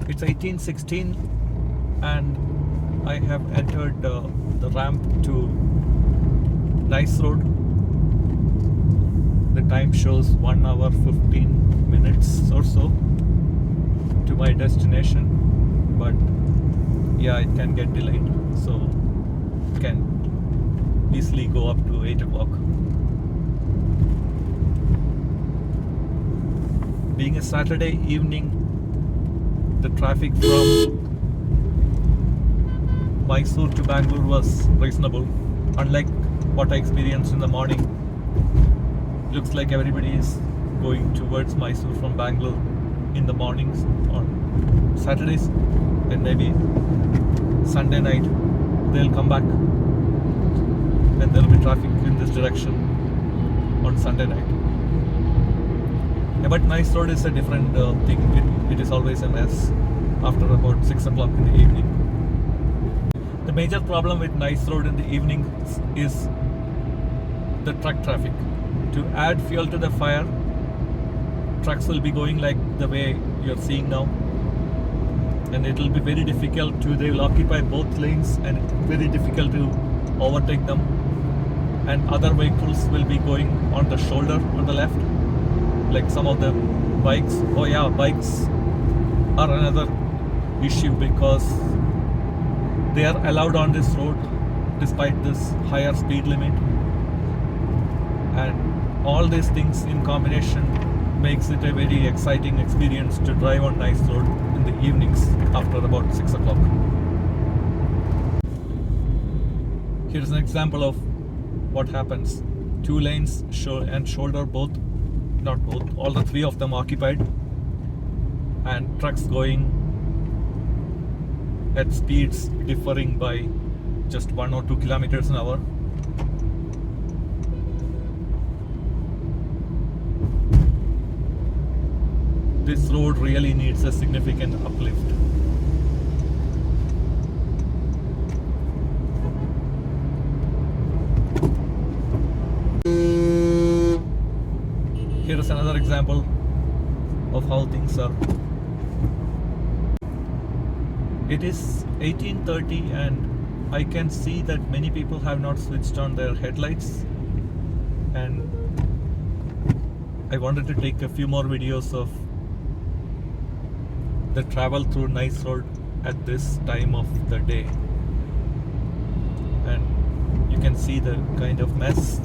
It's 18:16 and I have entered the ramp to Nice Road. The time shows 1 hour 15 minutes or so to my destination, but yeah, it can get delayed, so it can easily go up to 8 o'clock. Being a Saturday evening, the traffic from Mysore to Bangalore was reasonable, unlike what I experienced in the morning. Looks like everybody is going towards Mysore from Bangalore in the mornings on Saturdays, and maybe Sunday night they'll come back and there'll be traffic in this direction on Sunday night. Yeah, but Nice Road is a different thing. It is always a mess after about 6 o'clock in the evening. The major problem with Nice Road in the evening is the truck traffic. To add fuel to the fire, trucks will be going like the way you're seeing now, and it will be very difficult they will occupy both lanes and very difficult to overtake them, and other vehicles will be going on the shoulder on the left, like some of the bikes. Oh yeah, bikes are another issue because they are allowed on this road despite this higher speed limit, and all these things in combination makes it a very exciting experience to drive on Nice Road in the evenings after about 6 o'clock. Here's an example of what happens. 2 lanes and shoulder, all the 3 of them occupied, and trucks going at speeds differing by just 1 or 2 kilometers an hour. This road really needs a significant uplift. Here is another example of how things are. It is 18:30 and I can see that many people have not switched on their headlights, and I wanted to take a few more videos of the travel through Nice Road at this time of the day, and you can see the kind of mess.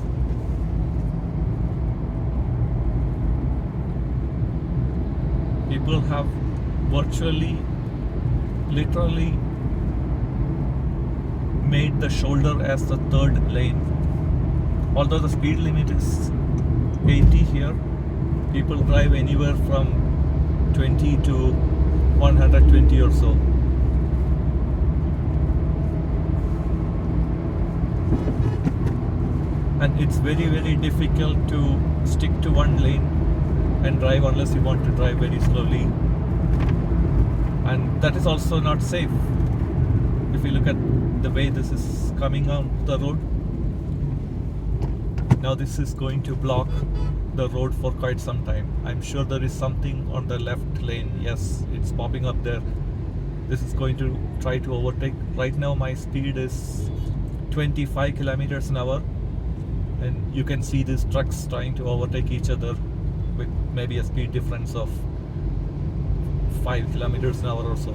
People have literally made the shoulder as the 3rd lane. Although the speed limit is 80 here, people drive anywhere from 20 to 120 or so. And it's very difficult to stick to one lane and drive unless you want to drive very slowly, and that is also not safe. If you look at the way this is coming on the road now, this is going to block the road for quite some time. I'm sure there is something on the left lane. Yes, it's popping up there. This is going to try to overtake. Right now my speed is 25 kilometers an hour, and you can see these trucks trying to overtake each other with maybe a speed difference of 5 kilometers an hour or so.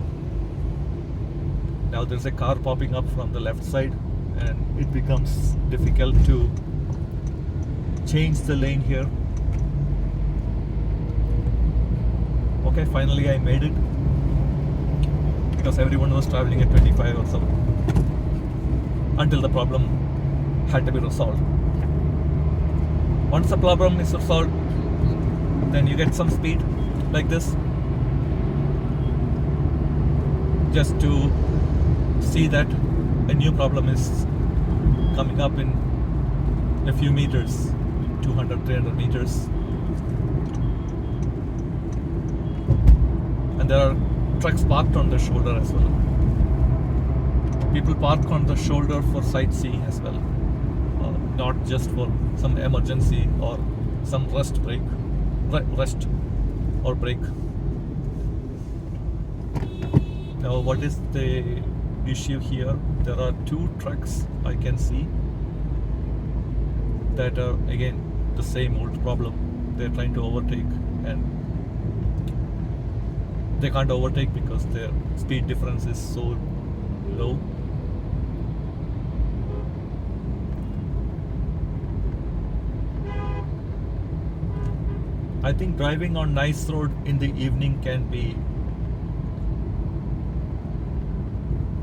Now there's a car popping up from the left side, and it becomes difficult to change the lane here. Okay, finally I made it, because everyone was traveling at 25 or so, until the problem had to be resolved. Once the problem is resolved, then you get some speed like this, just to see that a new problem is coming up in a few meters, 200, 300 meters. And there are trucks parked on the shoulder as well. People park on the shoulder for sightseeing as well, not just for some emergency or some rest or break. Now, what is the issue here? There are two trucks I can see that are again the same old problem. They're trying to overtake and they can't overtake because their speed difference is so low. I think driving on nice road in the evening can be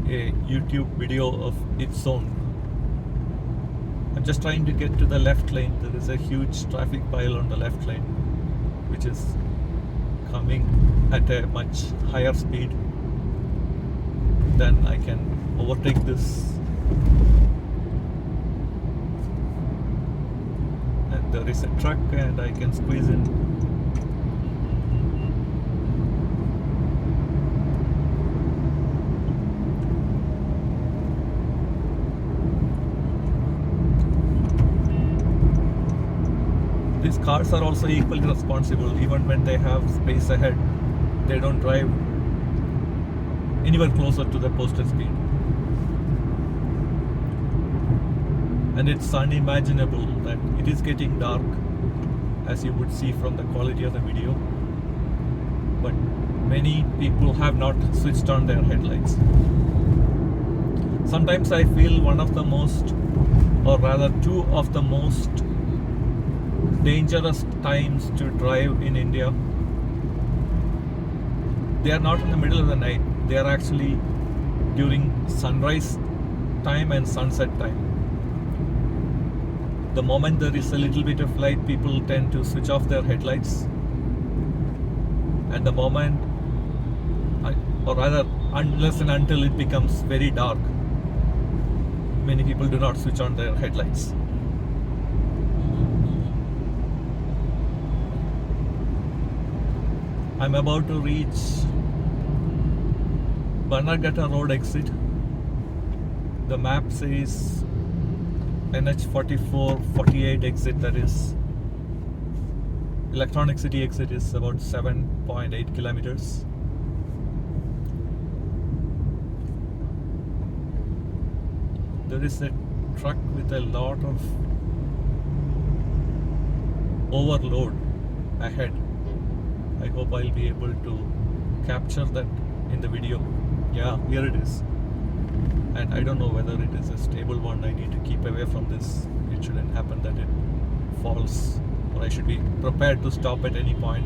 a YouTube video of its own. I'm just trying to get to the left lane. There is a huge traffic pile on the left lane, which is coming at a much higher speed. Then I can overtake this. And there is a truck and I can squeeze in. These cars are also equally responsible. Even when they have space ahead, they don't drive anywhere closer to the posted speed. And it's unimaginable that it is getting dark, as you would see from the quality of the video. But many people have not switched on their headlights. Sometimes I feel one of the most, or rather two of the most dangerous times to drive in India. They are not in the middle of the night. They are actually during sunrise time and sunset time. The moment there is a little bit of light, people tend to switch off their headlights. And the moment, or rather, unless and until it becomes very dark, many people do not switch on their headlights. I'm about to reach Bangalore road exit. The map says NH44-48 exit, that is Electronic City exit, is about 7.8 kilometers. There is a truck with a lot of overload ahead. I hope I'll be able to capture that in the video. Yeah, here it is. And I don't know whether it is a stable one. I need to keep away from this. It shouldn't happen that it falls, or I should be prepared to stop at any point.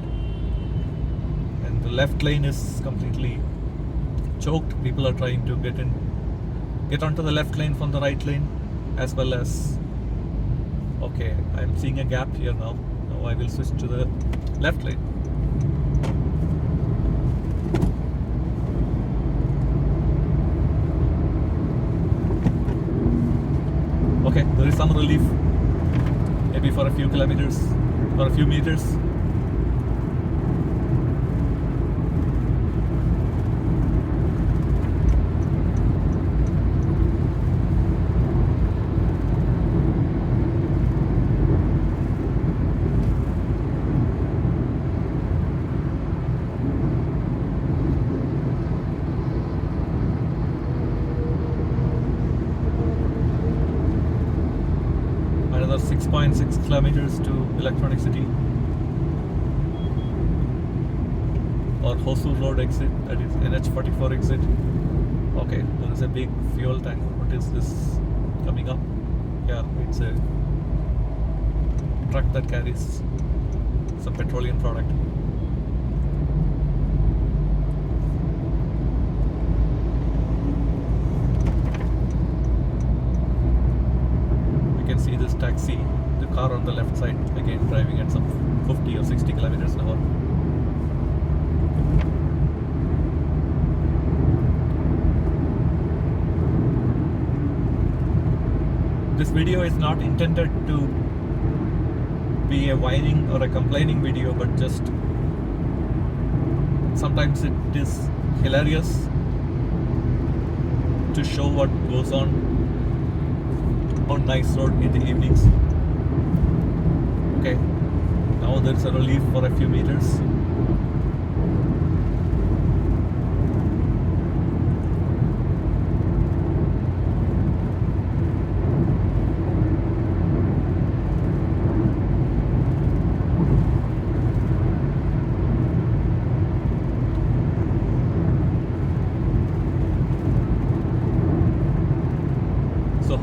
And the left lane is completely choked. People are trying to get onto the left lane from the right lane, as well as, okay, I'm seeing a gap here now. Now I will switch to the left lane. Okay, there is some relief, maybe for a few kilometers or a few meters. Another 6.6 kilometers to Electronic City or Hosur Road exit, that is NH44 exit. Okay, there is a big fuel tank. What is this coming up? Yeah, it's a truck that carries some petroleum product. See this taxi, the car on the left side, again driving at some 50 or 60 kilometers an hour. This video is not intended to be a whining or a complaining video, but just sometimes it is hilarious to show what goes on nice road in the evenings. Okay, now there's a relief for a few meters.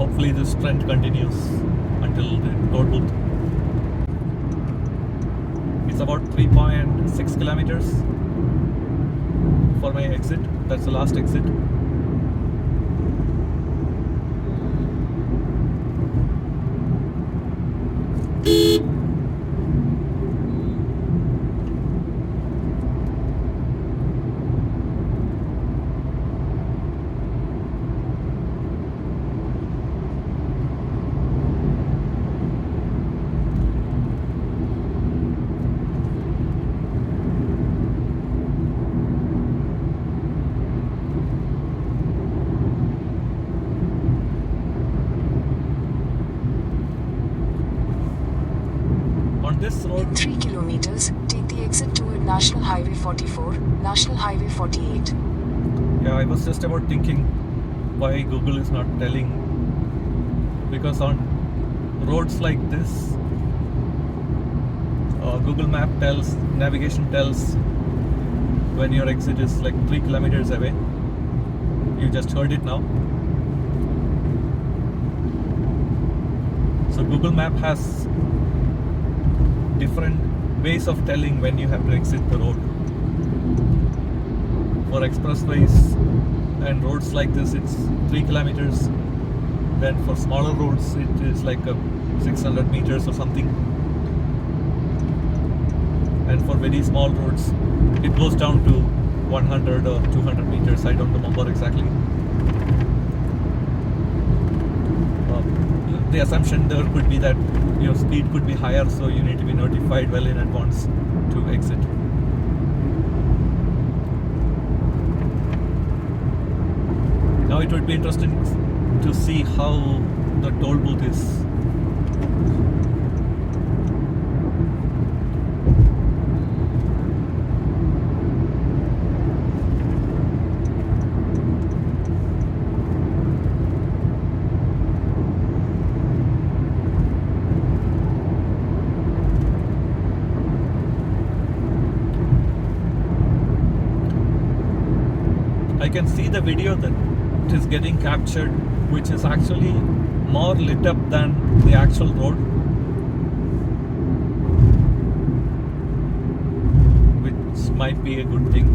hopefully this trend continues until the toll booth. It's about 3.6 kilometers for my exit. That's the last exit. This road, in 3 kilometers, take the exit toward National Highway 44, National Highway 48. yeah, I was just about thinking why Google is not telling, because on roads like this, Google Map tells, navigation tells when your exit is like 3 kilometers away. You just heard it now. So Google Map has different ways of telling when you have to exit the road. For expressways and roads like this, it's 3 kilometers. Then for smaller roads, it is like 600 meters or something. And for very small roads, it goes down to 100 or 200 meters. I don't remember exactly. The assumption there could be that your speed could be higher, so you need to be notified well in advance to exit. Now it would be interesting to see how the toll booth is. I can see the video that it is getting captured, which is actually more lit up than the actual road, which might be a good thing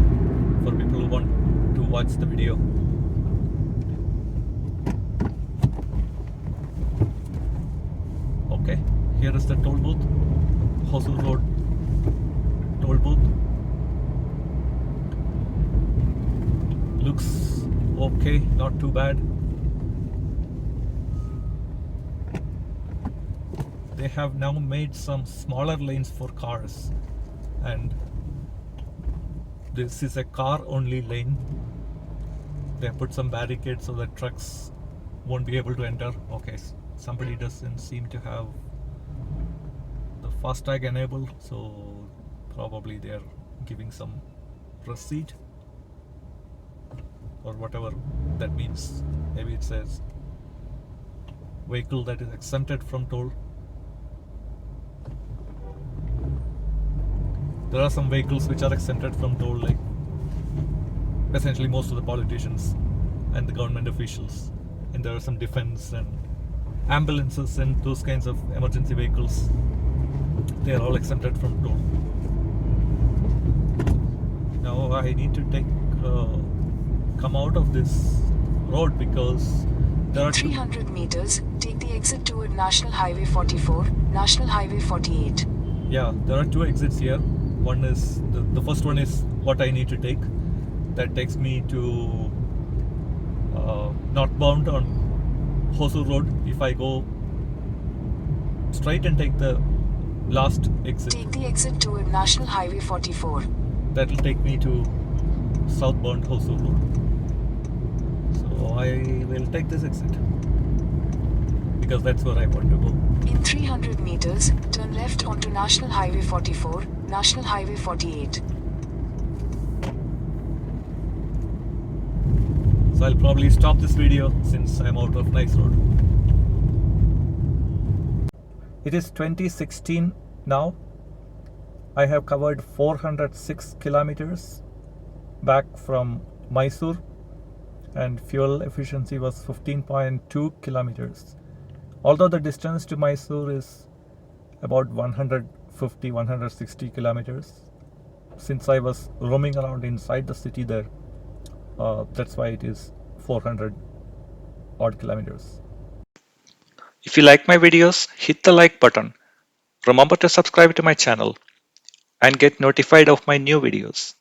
for people who want to watch the video. Okay, here is the toll booth, Hosur Road toll booth. Looks okay, not too bad. They have now made some smaller lanes for cars, and this is a car only lane. They put some barricades so that trucks won't be able to enter. Okay, somebody doesn't seem to have the FASTag enabled, so probably they're giving some receipt or whatever that means. Maybe it says vehicle that is exempted from toll. There are some vehicles which are exempted from toll, like essentially most of the politicians and the government officials, and there are some defense and ambulances and those kinds of emergency vehicles. They are all exempted from toll. Now I need to come out of this road because there are 300 meters, take the exit toward National Highway 44, National Highway 48. Yeah, there are two exits here. One is the first one is what I need to take. That takes me to northbound on Hosur Road. If I go straight and take the last exit, take the exit toward National Highway 44. That will take me to southbound Hosur Road. So I will take this exit because that's where I want to go. In 300 meters, turn left onto National Highway 44, National Highway 48. So I'll probably stop this video since I'm out of Nice Road. It is 2016 now. I have covered 406 kilometers back from Mysore, and fuel efficiency was 15.2 kilometers. Although the distance to Mysore is about 150-160 kilometers, since I was roaming around inside the city there, that's why it is 400 odd kilometers. If you like my videos, hit the like button. Remember to subscribe to my channel and get notified of my new videos.